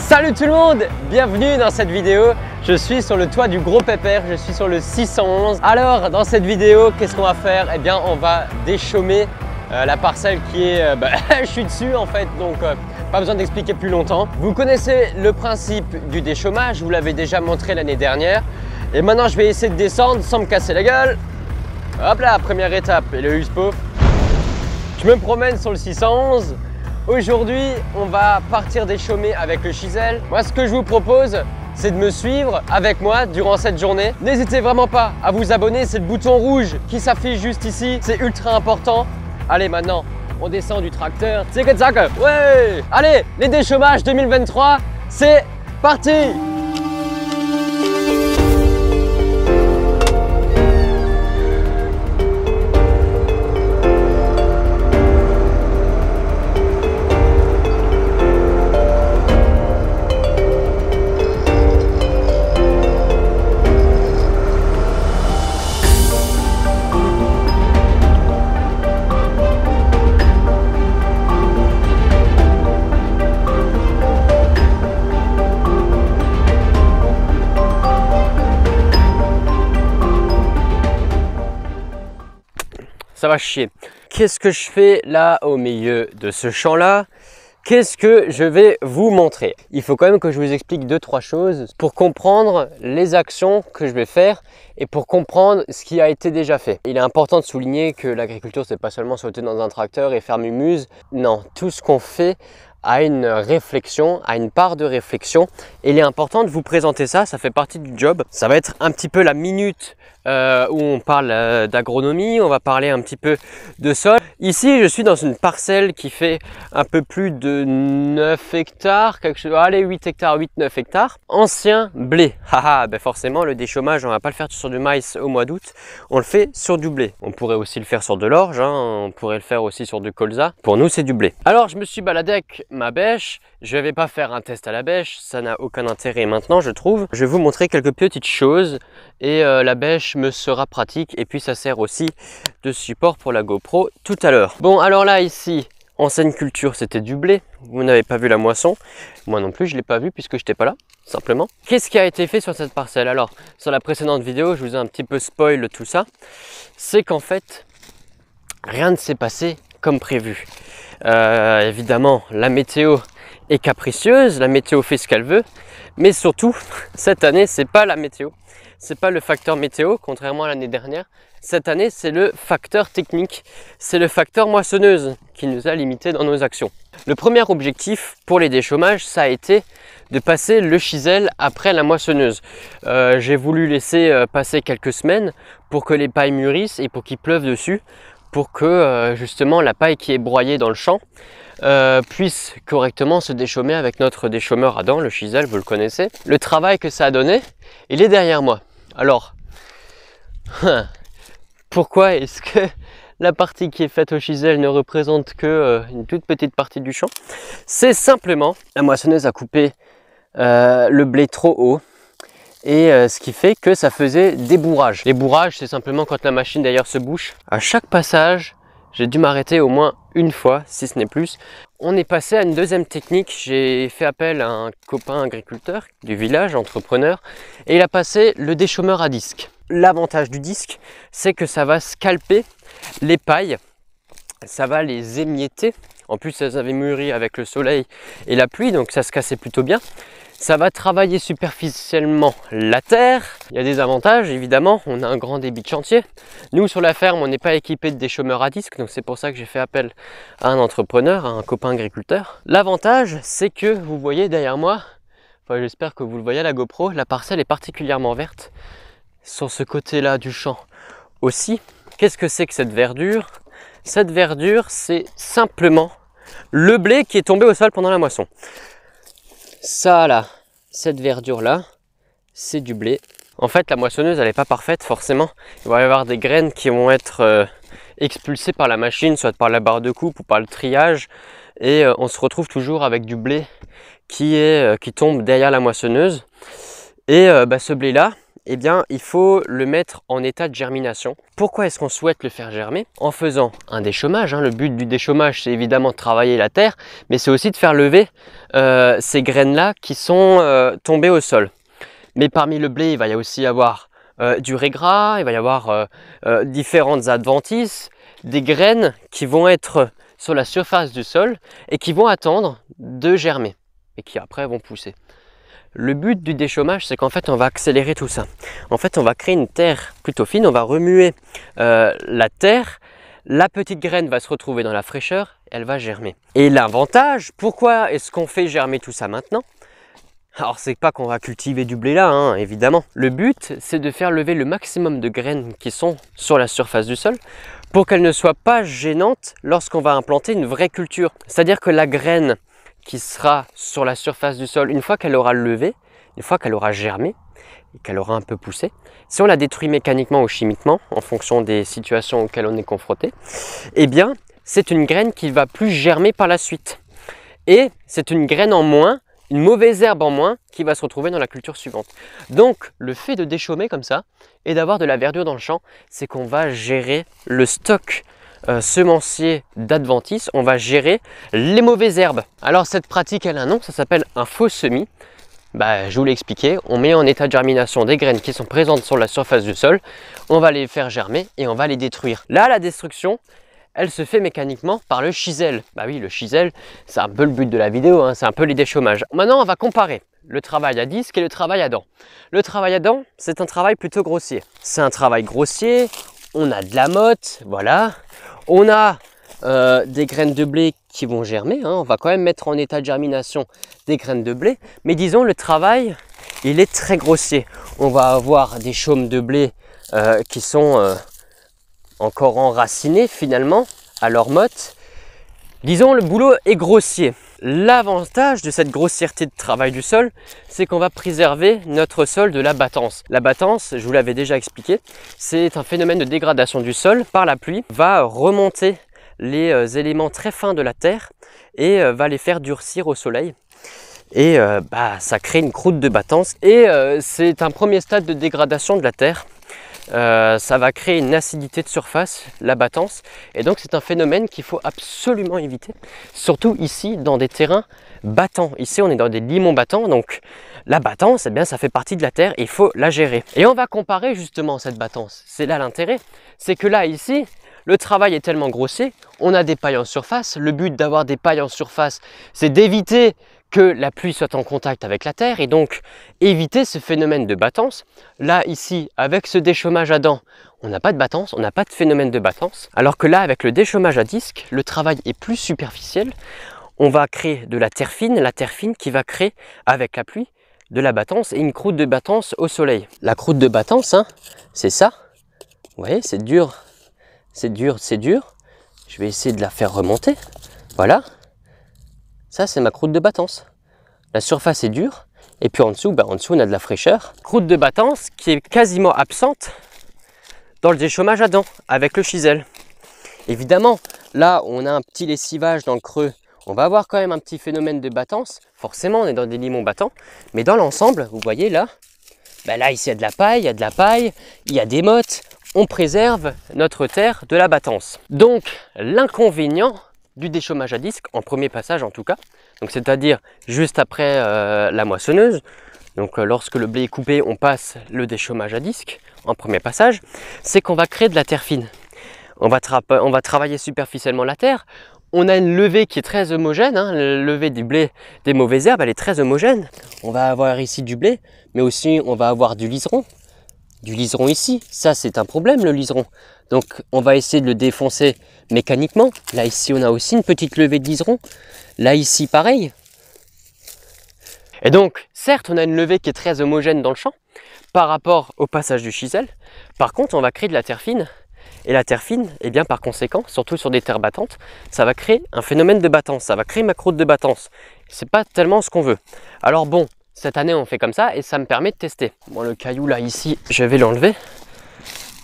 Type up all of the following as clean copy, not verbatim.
Salut tout le monde, bienvenue dans cette vidéo. Je suis sur le toit du Gros Pépère, je suis sur le 611. Alors dans cette vidéo, qu'est-ce qu'on va faire? Eh bien on va déchaumer la parcelle qui est, je suis dessus en fait, donc pas besoin d'expliquer plus longtemps. Vous connaissez le principe du déchaumage, je vous l'avais déjà montré l'année dernière. Et maintenant je vais essayer de descendre sans me casser la gueule. Hop là, première étape, et le USPO. Je me promène sur le 611. Aujourd'hui, on va partir déchaumer avec le chisel. Moi, ce que je vous propose, c'est de me suivre avec moi durant cette journée. N'hésitez vraiment pas à vous abonner, c'est le bouton rouge qui s'affiche juste ici. C'est ultra important. Allez, maintenant, on descend du tracteur. Ouais! Allez, les déchaumages 2023, c'est parti! Ça va chier. Qu'est-ce que je fais là au milieu de ce champ-là? Qu'est-ce que je vais vous montrer? Il faut quand même que je vous explique 2-3 choses pour comprendre les actions que je vais faire et pour comprendre ce qui a été déjà fait. Il est important de souligner que l'agriculture, c'est pas seulement sauter dans un tracteur et faire mumuse. Non, tout ce qu'on fait a une réflexion, a une part de réflexion. Et il est important de vous présenter ça, ça fait partie du job. Ça va être un petit peu la minute où on parle d'agronomie, on va parler un petit peu de sol. Ici, je suis dans une parcelle qui fait un peu plus de 9 hectares, quelque chose, allez 8 hectares, 8-9 hectares. Ancien blé. Haha, ben forcément, le déchaumage, on va pas le faire sur du maïs au mois d'août, on le fait sur du blé. On pourrait aussi le faire sur de l'orge, hein, on pourrait le faire aussi sur du colza. Pour nous, c'est du blé. Alors, je me suis baladé avec ma bêche. Je vais pas faire un test à la bêche, ça n'a aucun intérêt maintenant, je trouve. Je vais vous montrer quelques petites choses et la bêche me sera pratique et puis ça sert aussi de support pour la GoPro tout à l'heure. Bon, alors là, ici, ancienne culture, c'était du blé. Vous n'avez pas vu la moisson. Moi non plus, je ne l'ai pas vu puisque je n'étais pas là, simplement. Qu'est-ce qui a été fait sur cette parcelle? Alors, sur la précédente vidéo, je vous ai un petit peu spoil tout ça. C'est qu'en fait, rien ne s'est passé comme prévu. Évidemment, la météo est capricieuse, la météo fait ce qu'elle veut, mais surtout, cette année, c'est pas la météo. C'est pas le facteur météo, contrairement à l'année dernière. Cette année, c'est le facteur technique, c'est le facteur moissonneuse qui nous a limités dans nos actions. Le premier objectif pour les déchaumages, ça a été de passer le chisel après la moissonneuse. J'ai voulu laisser passer quelques semaines pour que les pailles mûrissent et pour qu'il pleuve dessus, pour que justement la paille qui est broyée dans le champ puisse correctement se déchaumer avec notre déchaumeur à dents, le chisel, vous le connaissez. Le travail que ça a donné, il est derrière moi. Alors, pourquoi est-ce que la partie qui est faite au chisel ne représente que une toute petite partie du champ? C'est simplement, la moissonneuse a coupé le blé trop haut. Et ce qui fait que ça faisait des bourrages. Les bourrages, c'est simplement quand la machine d'ailleurs se bouche. À chaque passage, j'ai dû m'arrêter au moins une fois, si ce n'est plus. On est passé à une deuxième technique. J'ai fait appel à un copain agriculteur du village, entrepreneur, et il a passé le déchaumeur à disque. L'avantage du disque, c'est que ça va scalper les pailles, ça va les émietter. En plus, elles avaient mûri avec le soleil et la pluie, donc ça se cassait plutôt bien. Ça va travailler superficiellement la terre. Il y a des avantages, évidemment. On a un grand débit de chantier. Nous, sur la ferme, on n'est pas équipé de déchaumeur à disque. Donc, c'est pour ça que j'ai fait appel à un entrepreneur, à un copain agriculteur. L'avantage, c'est que vous voyez derrière moi, enfin, j'espère que vous le voyez à la GoPro, la parcelle est particulièrement verte. Sur ce côté-là du champ aussi. Qu'est-ce que c'est que cette verdure? Cette verdure, c'est simplement le blé qui est tombé au sol pendant la moisson. Ça là, cette verdure là, c'est du blé. En fait, la moissonneuse, elle n'est pas parfaite forcément. Il va y avoir des graines qui vont être expulsées par la machine, soit par la barre de coupe ou par le triage. Et on se retrouve toujours avec du blé qui tombe derrière la moissonneuse. Et ce blé là, eh bien, il faut le mettre en état de germination. Pourquoi est-ce qu'on souhaite le faire germer? En faisant un déchômage. Le but du déchômage, c'est évidemment de travailler la terre, mais c'est aussi de faire lever ces graines-là qui sont tombées au sol. Mais parmi le blé, il va y aussi avoir du régras, il va y avoir différentes adventices, des graines qui vont être sur la surface du sol et qui vont attendre de germer et qui après vont pousser. Le but du déchômage, c'est qu'en fait, on va accélérer tout ça. En fait, on va créer une terre plutôt fine, on va remuer la terre, la petite graine va se retrouver dans la fraîcheur, elle va germer. Et l'avantage, pourquoi est-ce qu'on fait germer tout ça maintenant? Alors, c'est pas qu'on va cultiver du blé là, évidemment. Le but, c'est de faire lever le maximum de graines qui sont sur la surface du sol pour qu'elles ne soient pas gênantes lorsqu'on va implanter une vraie culture. C'est-à-dire que la graine qui sera sur la surface du sol, une fois qu'elle aura levé, une fois qu'elle aura germé et qu'elle aura un peu poussé, si on la détruit mécaniquement ou chimiquement, en fonction des situations auxquelles on est confronté, eh bien, c'est une graine qui ne va plus germer par la suite. Et c'est une graine en moins, une mauvaise herbe en moins, qui va se retrouver dans la culture suivante. Donc, le fait de déchaumer comme ça et d'avoir de la verdure dans le champ, c'est qu'on va gérer le stock semencier d'adventices, on va gérer les mauvaises herbes. Alors cette pratique, elle a un nom, ça s'appelle un faux semis. Je vous l'ai expliqué, on met en état de germination des graines qui sont présentes sur la surface du sol, on va les faire germer et on va les détruire. Là, la destruction, elle se fait mécaniquement par le chisel. Oui, le chisel, c'est un peu le but de la vidéo, c'est un peu les déchômages. Maintenant, on va comparer le travail à disque et le travail à dents. Le travail à dents, c'est un travail plutôt grossier. C'est un travail grossier, on a de la motte, voilà. On a des graines de blé qui vont germer, on va quand même mettre en état de germination des graines de blé, mais disons le travail, il est très grossier. On va avoir des chaumes de blé qui sont encore enracinés finalement à leur motte. Disons le boulot est grossier. L'avantage de cette grossièreté de travail du sol, c'est qu'on va préserver notre sol de la battance. La battance, je vous l'avais déjà expliqué, c'est un phénomène de dégradation du sol par la pluie, va remonter les éléments très fins de la terre et va les faire durcir au soleil. Et ça crée une croûte de battance et c'est un premier stade de dégradation de la terre. Ça va créer une acidité de surface, la battance, et donc c'est un phénomène qu'il faut absolument éviter, surtout ici dans des terrains battants. Ici on est dans des limons battants, donc la battance, ça fait partie de la terre et il faut la gérer. Et on va comparer justement cette battance, c'est là l'intérêt, c'est que là ici, le travail est tellement grossier, on a des pailles en surface. Le but d'avoir des pailles en surface, c'est d'éviter que la pluie soit en contact avec la terre et donc éviter ce phénomène de battance. Là, ici, avec ce déchômage à dents, on n'a pas de battance, on n'a pas de phénomène de battance. Alors que là, avec le déchômage à disque, le travail est plus superficiel. On va créer de la terre fine qui va créer, avec la pluie, de la battance et une croûte de battance au soleil. La croûte de battance, c'est ça. Vous voyez, c'est dur. C'est dur, c'est dur. Je vais essayer de la faire remonter. Voilà. Ça, c'est ma croûte de battance. La surface est dure. Et puis en dessous, on a de la fraîcheur. Croûte de battance qui est quasiment absente dans le déchômage à dents avec le chisel. Évidemment, là, on a un petit lessivage dans le creux. On va avoir quand même un petit phénomène de battance. Forcément, on est dans des limons battants. Mais dans l'ensemble, vous voyez là, là, ici, il y a de la paille, il y a des mottes. On préserve notre terre de la battance. Donc, l'inconvénient du déchômage à disque, en premier passage en tout cas, donc c'est-à-dire juste après la moissonneuse, donc lorsque le blé est coupé, on passe le déchômage à disque en premier passage, c'est qu'on va créer de la terre fine. On va travailler superficiellement la terre. On a une levée qui est très homogène, la levée du blé des mauvaises herbes, elle est très homogène. On va avoir ici du blé, mais aussi on va avoir du liseron. Du liseron ici, ça c'est un problème le liseron. Donc on va essayer de le défoncer mécaniquement. Là ici on a aussi une petite levée de liseron. Là ici pareil. Et donc certes on a une levée qui est très homogène dans le champ par rapport au passage du chisel. Par contre on va créer de la terre fine. Et la terre fine, par conséquent, surtout sur des terres battantes, ça va créer un phénomène de battance. Ça va créer ma croûte de battance. C'est pas tellement ce qu'on veut. Alors bon, cette année on fait comme ça et ça me permet de tester. Bon, le caillou là ici, je vais l'enlever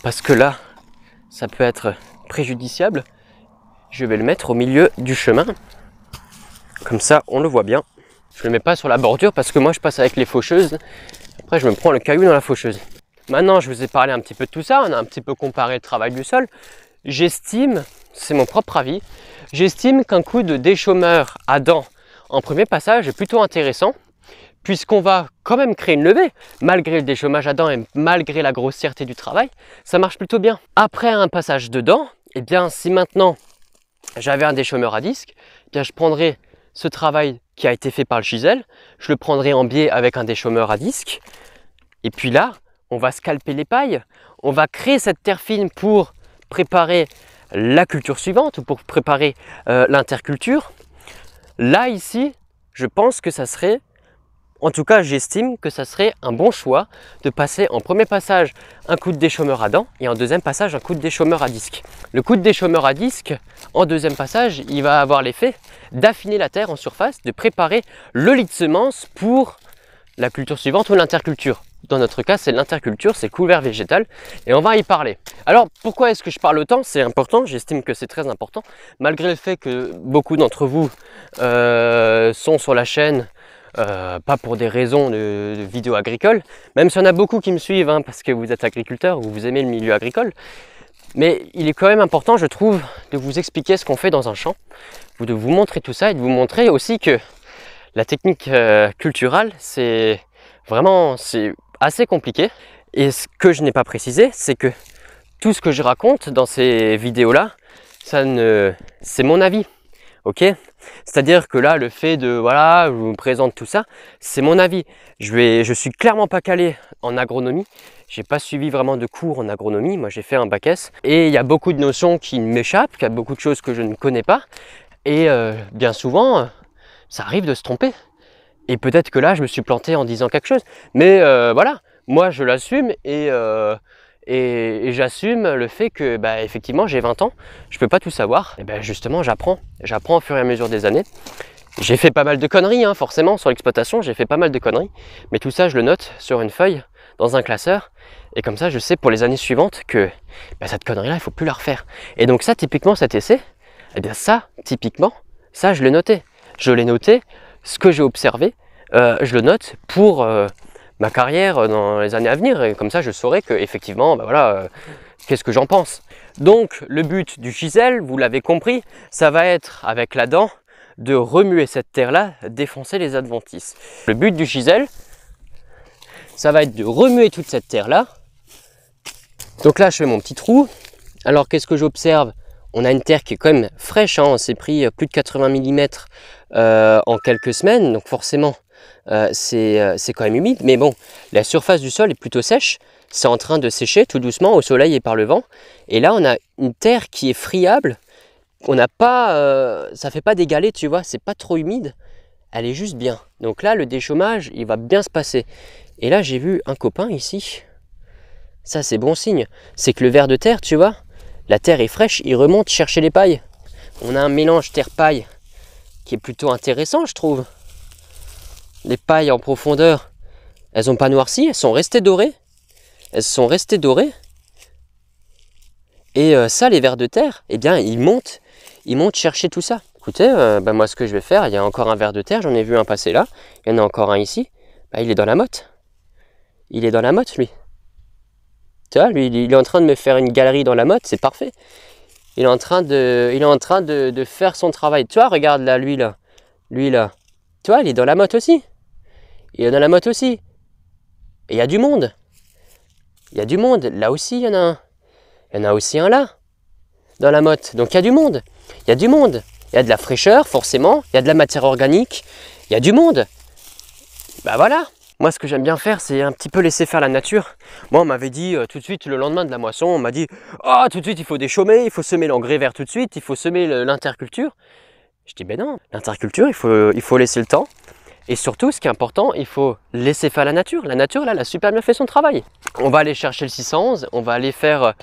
parce que là ça peut être préjudiciable. Je vais le mettre au milieu du chemin, comme ça on le voit bien. Je le mets pas sur la bordure parce que moi je passe avec les faucheuses, après je me prends le caillou dans la faucheuse. Maintenant, je vous ai parlé un petit peu de tout ça, on a un petit peu comparé le travail du sol. J'estime, c'est mon propre avis, j'estime qu'un coup de déchômeur à dents en premier passage est plutôt intéressant, puisqu'on va quand même créer une levée, malgré le déchômage à dents et malgré la grossièreté du travail, ça marche plutôt bien. Après un passage de dents, eh bien si maintenant j'avais un déchômeur à disque, eh bien je prendrais ce travail qui a été fait par le chisel, je le prendrais en biais avec un déchômeur à disque, et puis là, on va scalper les pailles, on va créer cette terre fine pour préparer la culture suivante ou pour préparer l'interculture. Là, ici, je pense que ça serait, en tout cas j'estime que ça serait un bon choix de passer en premier passage un coup de déchômeur à dents et en deuxième passage un coup de déchômeur à disque. Le coup de déchômeur à disque, en deuxième passage, il va avoir l'effet d'affiner la terre en surface, de préparer le lit de semences pour la culture suivante ou l'interculture. Dans notre cas, c'est l'interculture, c'est le couvert végétal et on va y parler. Alors, pourquoi est-ce que je parle autant? C'est important, j'estime que c'est très important. Malgré le fait que beaucoup d'entre vous sont sur la chaîne, pas pour des raisons de vidéos agricoles, même s'il y en a beaucoup qui me suivent hein, parce que vous êtes agriculteur ou vous aimez le milieu agricole. Mais il est quand même important, je trouve, de vous expliquer ce qu'on fait dans un champ, de vous montrer tout ça et de vous montrer aussi que la technique culturale, c'est vraiment assez compliqué. Et ce que je n'ai pas précisé, c'est que tout ce que je raconte dans ces vidéos-là, c'est mon avis. Ok, c'est-à-dire que là, le fait de, voilà, je vous présente tout ça, c'est mon avis. Je suis clairement pas calé en agronomie. J'ai pas suivi vraiment de cours en agronomie. Moi, j'ai fait un bac S. Et il y a beaucoup de notions qui m'échappent, il y a beaucoup de choses que je ne connais pas. Et bien souvent, ça arrive de se tromper. Et peut-être que là, je me suis planté en disant quelque chose. Mais voilà, moi, je l'assume et j'assume le fait que bah, effectivement j'ai 20 ans, je peux pas tout savoir, et ben justement j'apprends au fur et à mesure des années. J'ai fait pas mal de conneries hein, forcément sur l'exploitation, j'ai fait pas mal de conneries, mais tout ça je le note sur une feuille, dans un classeur, et comme ça je sais pour les années suivantes que bah, cette connerie là il faut plus la refaire. Et donc ça typiquement cet essai, eh bien ça typiquement, ça je l'ai noté, ce que j'ai observé, je le note pour ma carrière dans les années à venir et comme ça je saurai que effectivement bah voilà, qu'est-ce que j'en pense. Donc le but du chisel, vous l'avez compris, ça va être avec la dent de remuer cette terre là, défoncer les adventices. Le but du chisel, ça va être de remuer toute cette terre là. Donc là je fais mon petit trou. Alors qu'est-ce que j'observe? On a une terre qui est quand même fraîche, hein. On s'est pris plus de 80 mm en quelques semaines, donc forcément c'est quand même humide, mais bon, la surface du sol est plutôt sèche, c'est en train de sécher tout doucement au soleil et par le vent, et là on a une terre qui est friable, on n'a pas, ça fait pas des galets, tu vois, c'est pas trop humide, elle est juste bien. Donc là le déchômage, il va bien se passer. Et là j'ai vu un copain ici, ça c'est bon signe, c'est que le ver de terre, tu vois, la terre est fraîche, il remonte chercher les pailles. On a un mélange terre-paille qui est plutôt intéressant, je trouve. Les pailles en profondeur, elles n'ont pas noirci, elles sont restées dorées. Elles sont restées dorées. Et ça, les vers de terre, eh bien, ils montent chercher tout ça. Écoutez, bah, moi, ce que je vais faire, il y a encore un ver de terre, j'en ai vu un passer là. Il y en a encore un ici. Bah, il est dans la motte. Il est dans la motte, lui. Tu vois, lui, il est en train de me faire une galerie dans la motte, c'est parfait. Il est en train de faire son travail. Tu vois, regarde là, lui là. Lui là. Tu vois, il est dans la motte aussi. Il est dans la motte aussi. Et il y a du monde. Il y a du monde. Là aussi, il y en a un. Il y en a aussi un là. Dans la motte. Donc il y a du monde. Il y a du monde. Il y a de la fraîcheur, forcément. Il y a de la matière organique. Il y a du monde. Bah voilà. Moi, ce que j'aime bien faire, c'est un petit peu laisser faire la nature. Moi, on m'avait dit tout de suite, le lendemain de la moisson, on m'a dit « Oh, tout de suite, il faut déchaumer, il faut semer l'engrais vert tout de suite, il faut semer l'interculture. » Je dis « Ben non, l'interculture, il faut laisser le temps. Et surtout, ce qui est important, il faut laisser faire la nature. La nature, là, elle a super bien fait son travail. On va aller chercher le 611, on va aller faire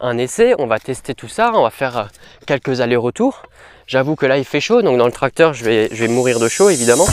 un essai, on va tester tout ça, on va faire quelques allers-retours. J'avoue que là, il fait chaud, donc dans le tracteur, je vais mourir de chaud, évidemment.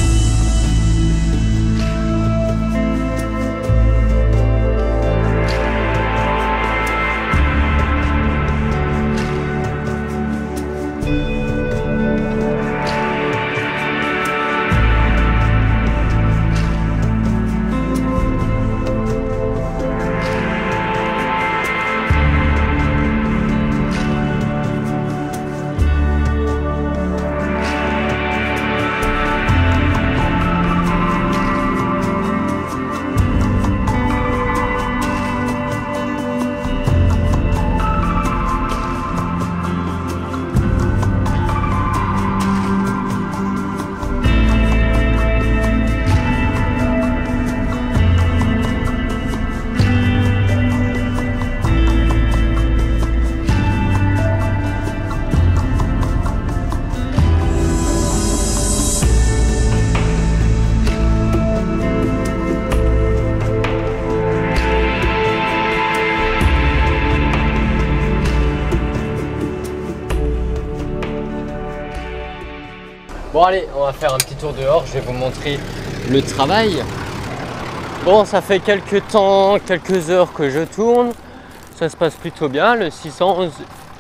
Bon allez, on va faire un petit tour dehors, je vais vous montrer le travail. Bon, ça fait quelques temps, quelques heures que je tourne. Ça se passe plutôt bien. Le 611,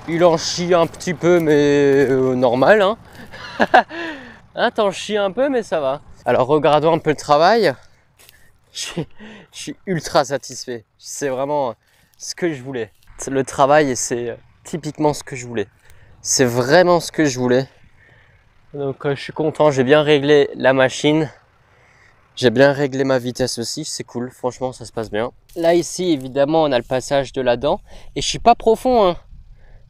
il en chie un petit peu, mais normal. Hein. Hein, t'en chies un peu, mais ça va. Alors, regardons un peu le travail. Je suis ultra satisfait. C'est vraiment ce que je voulais. Le travail, c'est typiquement ce que je voulais. C'est vraiment ce que je voulais. Donc, je suis content. J'ai bien réglé la machine. J'ai bien réglé ma vitesse aussi, c'est cool, franchement ça se passe bien. Là ici évidemment on a le passage de la dent et je suis pas profond hein.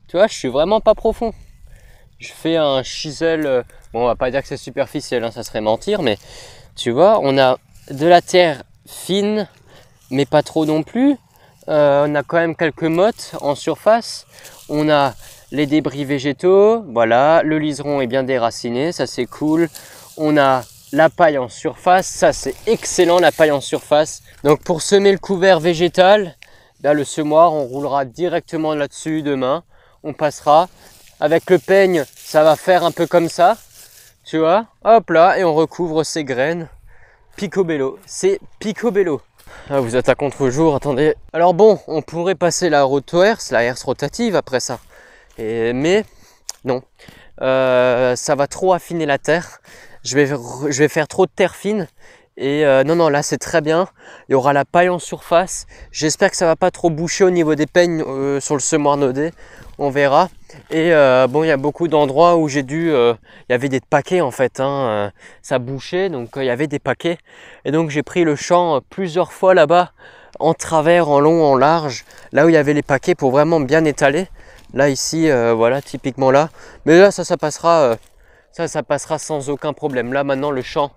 Tu vois, je suis vraiment pas profond. Je fais un chisel, bon on va pas dire que c'est superficiel, hein, ça serait mentir, mais tu vois on a de la terre fine mais pas trop non plus. On a quand même quelques mottes en surface, on a les débris végétaux, voilà, le liseron est bien déraciné, ça c'est cool. On a la paille en surface, ça c'est excellent la paille en surface. Donc pour semer le couvert végétal, là, le semoir, on roulera directement là-dessus demain. On passera. Avec le peigne, ça va faire un peu comme ça. Tu vois, hop là, et on recouvre ces graines. Picobello, c'est picobello. Ah, vous êtes à contre-jour, attendez. Alors bon, on pourrait passer la roto-herse, la herse rotative après ça. Mais non, ça va trop affiner la terre. Je vais faire trop de terre fine et non là c'est très bien. Il y aura la paille en surface. J'espère que ça va pas trop boucher au niveau des peignes sur le semoir nodé. On verra. Et bon, il y a beaucoup d'endroits où j'ai dû, il y avait des paquets en fait, hein, ça bouchait, donc il y avait des paquets. Et donc j'ai pris le champ plusieurs fois là-bas, en travers, en long, en large, là où il y avait les paquets pour vraiment bien étaler. Là ici, voilà, typiquement là. Mais là ça passera. Ça passera sans aucun problème. Là maintenant le champ.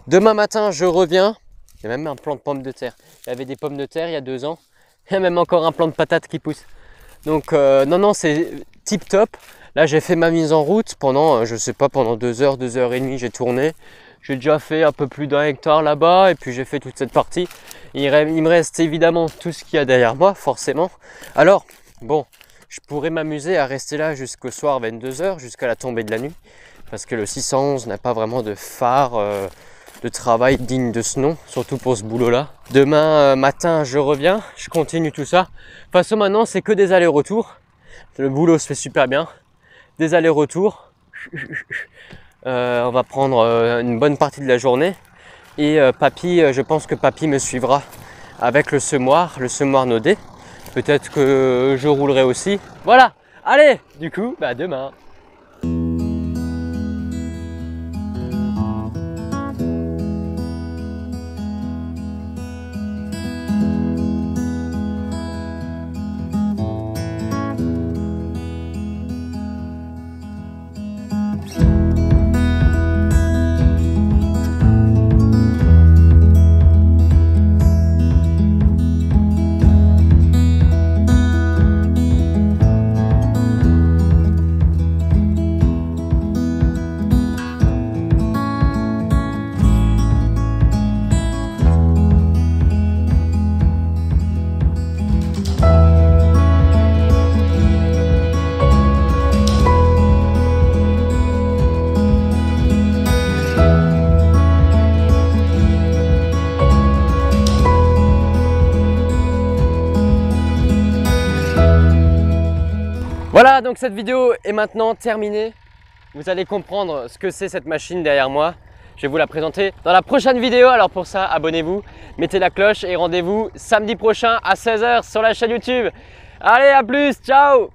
Demain matin je reviens. Il y a même un plant de pommes de terre. Il y avait des pommes de terre il y a 2 ans. Il y a même encore un plant de patates qui pousse. Donc non c'est tip top. Là j'ai fait ma mise en route pendant, je sais pas, pendant 2 heures, 2 heures et demie j'ai tourné. J'ai déjà fait un peu plus d'1 hectare là-bas et puis j'ai fait toute cette partie. Il me reste évidemment tout ce qu'il y a derrière moi forcément. Alors bon, je pourrais m'amuser à rester là jusqu'au soir 22 h, jusqu'à la tombée de la nuit. Parce que le 611 n'a pas vraiment de phare de travail digne de ce nom, surtout pour ce boulot-là. Demain matin, je reviens, je continue tout ça. De toute façon, maintenant, c'est que des allers-retours. Le boulot se fait super bien. Des allers-retours. On va prendre une bonne partie de la journée. Et papy, je pense que papy me suivra avec le semoir nodé. Peut-être que je roulerai aussi. Voilà, allez, du coup, bah demain. Voilà, donc cette vidéo est maintenant terminée. Vous allez comprendre ce que c'est cette machine derrière moi. Je vais vous la présenter dans la prochaine vidéo. Alors pour ça, abonnez-vous, mettez la cloche et rendez-vous samedi prochain à 16 h sur la chaîne YouTube. Allez, à plus, ciao!